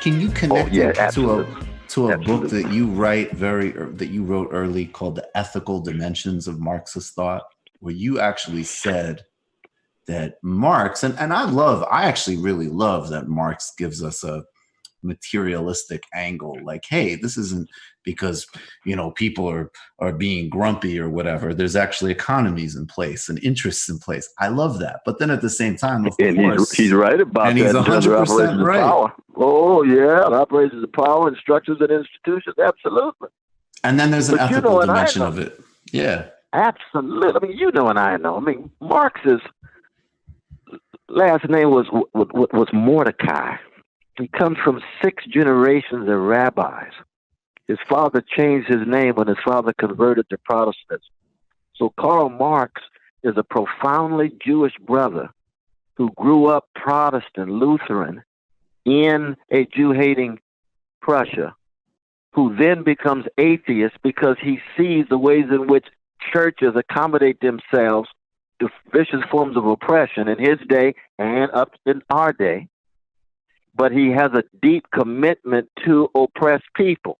Can you Oh connect yeah, it absolutely, to a book absolutely. that that you wrote early called The Ethical Dimensions of Marxist Thought, where you actually said that Marx, and I actually really love that Marx gives us a materialistic angle, like, hey, this isn't because people are being grumpy or whatever. There's actually economies in place and interests in place. I love that. But then at the same time, of And he's course, right about and he's that in terms of 100% operations of right. power. Oh yeah, operations of power and structures and institutions, absolutely. And then there's an But ethical and I dimension know, of it. Yeah. absolutely. I mean, and I know. I mean, Marx's last name was Mordecai. He comes from 6 generations of rabbis. His father changed his name when his father converted to Protestantism. So Karl Marx is a profoundly Jewish brother who grew up Protestant, Lutheran, in a Jew-hating Prussia, who then becomes atheist because he sees the ways in which churches accommodate themselves to vicious forms of oppression in his day and up in our day. But he has a deep commitment to oppressed people.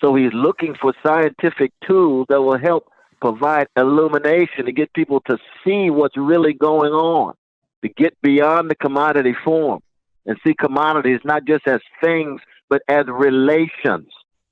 So he's looking for scientific tools that will help provide illumination to get people to see what's really going on, to get beyond the commodity form and see commodities not just as things, but as relations,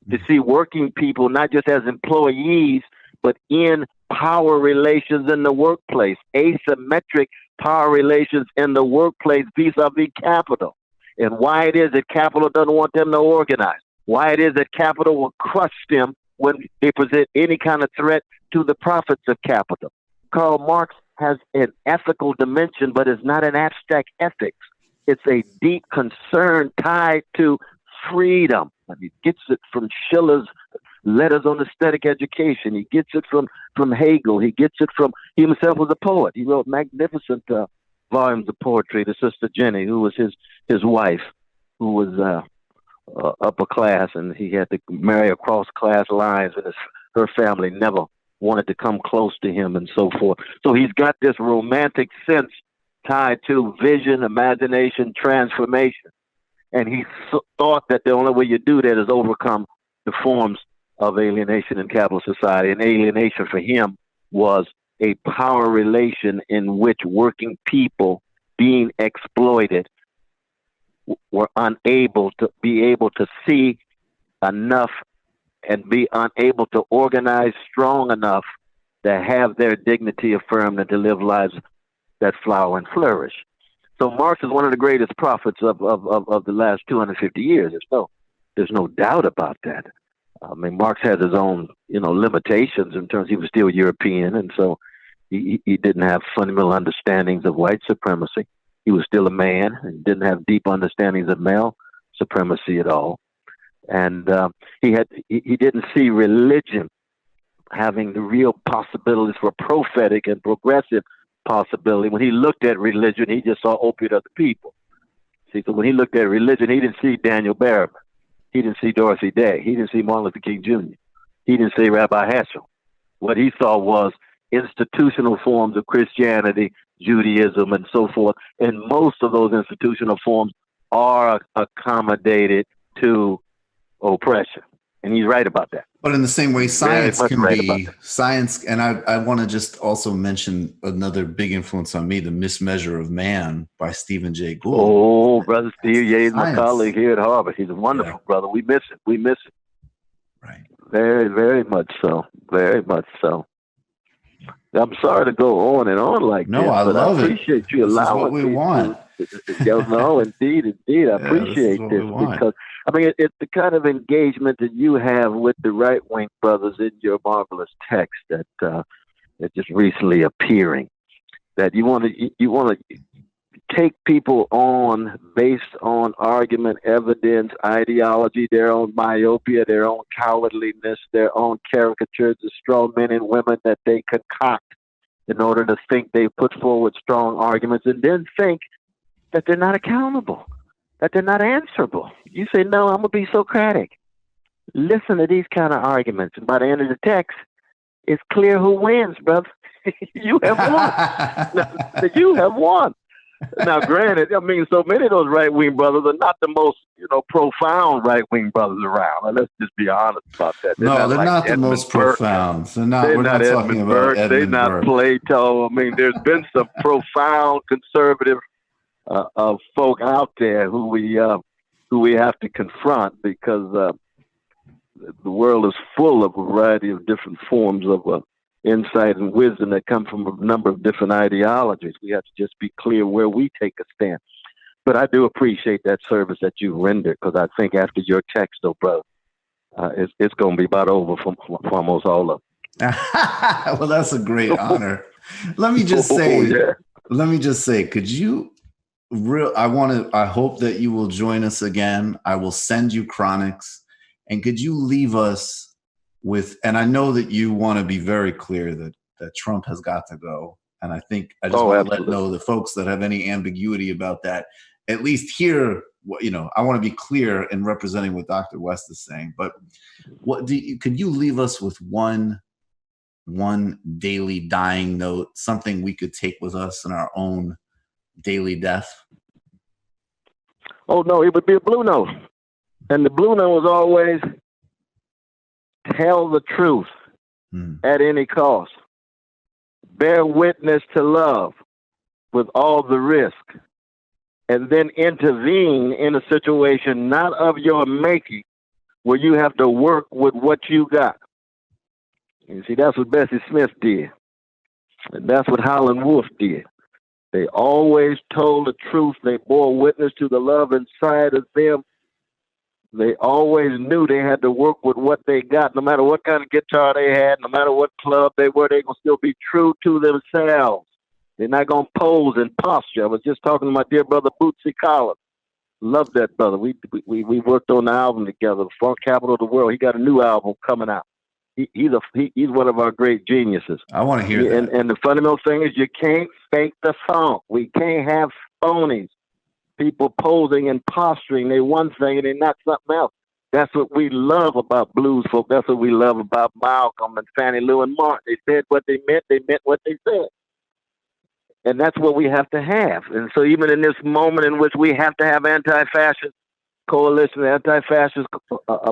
to see working people not just as employees, but in power relations in the workplace, asymmetric power relations in the workplace vis-a-vis capital, and why it is that capital doesn't want them to organize, why it is that capital will crush them when they present any kind of threat to the profits of capital. Karl Marx has an ethical dimension, but it's not an abstract ethics. It's a deep concern tied to freedom. And he gets it from Schiller's letters on aesthetic education. He gets it from Hegel. He gets it from, he himself was a poet. He wrote magnificent volumes of poetry to Sister Jenny, who was his wife, who was upper class, and he had to marry across class lines, and her family never wanted to come close to him and so forth. So he's got this romantic sense tied to vision, imagination, transformation. And he thought that the only way you do that is overcome the forms of alienation in capitalist society. And alienation for him was a power relation in which working people being exploited were unable to see enough and be unable to organize strong enough to have their dignity affirmed and to live lives that flower and flourish. So Marx is one of the greatest prophets of the last 250 years. There's no doubt about that. I mean, Marx has his own, limitations in terms he was still European, and so he didn't have fundamental understandings of white supremacy. He was still a man and didn't have deep understandings of male supremacy at all. And he didn't see religion having the real possibilities for prophetic and progressive possibility. When he looked at religion, he just saw opiate of the people. See, so when he looked at religion, he didn't see Daniel Berriman. He didn't see Dorothy Day. He didn't see Martin Luther King Jr. He didn't see Rabbi Heschel. What he saw was institutional forms of Christianity, Judaism, and so forth. And most of those institutional forms are accommodated to oppression. And he's right about that. But in the same way, science can right be science. And I want to just also mention another big influence on me, The Mismeasure of Man by Stephen Jay Gould. Oh, Brother Steve, yeah, he's my colleague here at Harvard. He's a wonderful brother. We miss it. Right. Very, very much so. Very much so. I'm sorry to go on and on like no, this, but I appreciate you allowing me to. Want. No, indeed. I appreciate this because, I mean, it's the kind of engagement that you have with the right-wing brothers in your marvelous text that just recently appearing, that you want to take people on based on argument, evidence, ideology, their own myopia, their own cowardliness, their own caricatures of strong men and women that they concoct in order to think they put forward strong arguments, and then think that they're not accountable, that they're not answerable. You say, no, I'm going to be Socratic. Listen to these kind of arguments. And by the end of the text, it's clear who wins, brother. You have won. You have won. Now, granted, I mean, so many of those right-wing brothers are not the most, profound right-wing brothers around. And let's just be honest about that. They're No, not they're like not the Edmund most Burke. profound. They're not. They're We're not not talking Edmund about Burke. They're Edmund not Burke. Plato. I mean, there's been some profound conservative folk out there who we have to confront because the world is full of a variety of different forms of insight and wisdom that come from a number of different ideologies. We have to just be clear where we take a stand. But I do appreciate that service that you rendered, because I think after your text, though, brother, it's going to be about over for almost all of them. Well, that's a great honor. Let me just say, could you I hope that you will join us again. I will send you Chronics, and could you leave us with, and I know that you want to be very clear that Trump has got to go. And I think I just want to let know the folks that have any ambiguity about that, at least hear what, I want to be clear in representing what Dr. West is saying. But could you leave us with one daily dying note, something we could take with us in our own daily death? Oh, no, it would be a blue note. And the blue note was always tell the truth at any cost. Bear witness to love with all the risk, and then intervene in a situation not of your making where you have to work with what you got. You see, that's what Bessie Smith did. And that's what Howlin' Wolf did. They always told the truth. They bore witness to the love inside of them. They always knew they had to work with what they got. No matter what kind of guitar they had, no matter what club they were, they're going to still be true to themselves. They're not going to pose and posture. I was just talking to my dear brother, Bootsy Collins. Love that brother. We worked on the album together, Funk Capital of the World. He got a new album coming out. He's one of our great geniuses. I want to hear that. And the fundamental thing is you can't fake the funk. We can't have phonies. People posing and posturing. They're one thing and they're not something else. That's what we love about blues folk. That's what we love about Malcolm and Fannie Lou and Martin. They said what they meant what they said. And that's what we have to have. And so even in this moment in which we have to have anti-fascist coalition, anti-fascist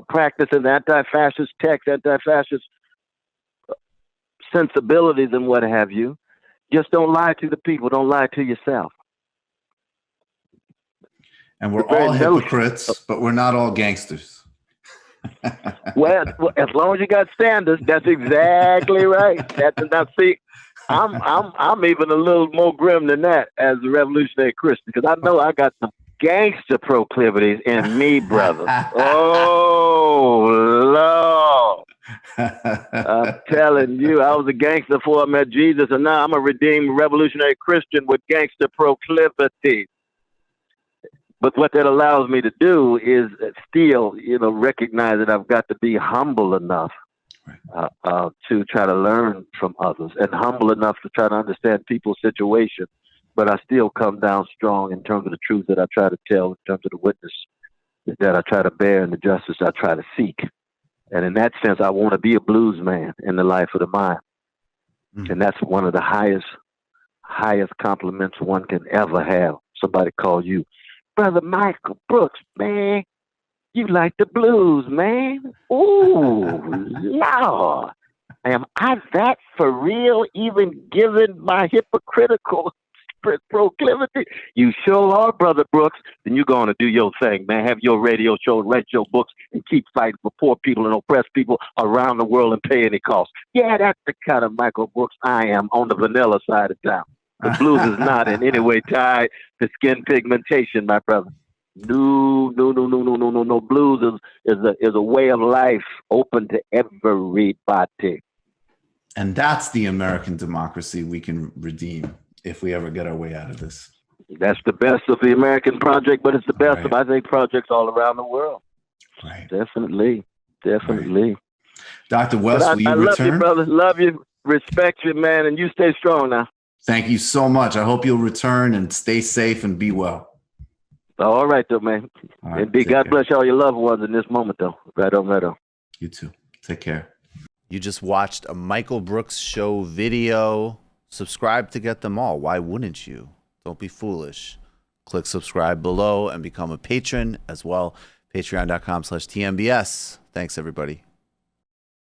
practices, anti-fascist text, anti-fascist sensibilities and what have you, just don't lie to the people. Don't lie to yourself. And we're all hypocrites, but we're not all gangsters. well, as long as you got standards, that's exactly right. Now, see, I'm even a little more grim than that as a revolutionary Christian, because I know I got some gangster proclivities in me, brother. Oh, Lord. I'm telling you, I was a gangster before I met Jesus, and now I'm a redeemed revolutionary Christian with gangster proclivities. But what that allows me to do is still, recognize that I've got to be humble enough to try to learn from others, and humble enough to try to understand people's situation. But I still come down strong in terms of the truth that I try to tell, in terms of the witness that I try to bear, and the justice I try to seek. And in that sense, I want to be a blues man in the life of the mind. And that's one of the highest compliments one can ever have. Somebody call you, Brother Michael Brooks, man. You like the blues, man. Ooh, Lord. Am I that for real, even given my hypocritical proclivity? You sure are, Brother Brooks. Then you're going to do your thing, man. Have your radio show, write your books, and keep fighting for poor people and oppressed people around the world and pay any cost. Yeah, that's the kind of Michael Brooks I am on the vanilla side of town. The blues is not in any way tied to skin pigmentation, my brother. No. Blues is a way of life open to everybody. And that's the American democracy we can redeem if we ever get our way out of this. That's the best of the American project, but it's the best of, I think, projects all around the world. Right. Definitely. Right. Dr. West, will you return? I love you, brother. Love you. Respect you, man. And you stay strong now. Thank you so much. I hope you'll return and stay safe and be well. All right, though, man. Right, and God bless all your loved ones in this moment, though. Right on. You too. Take care. You just watched a Michael Brooks Show video. Subscribe to get them all. Why wouldn't you? Don't be foolish. Click subscribe below and become a patron as well. Patreon.com/TMBS. Thanks, everybody.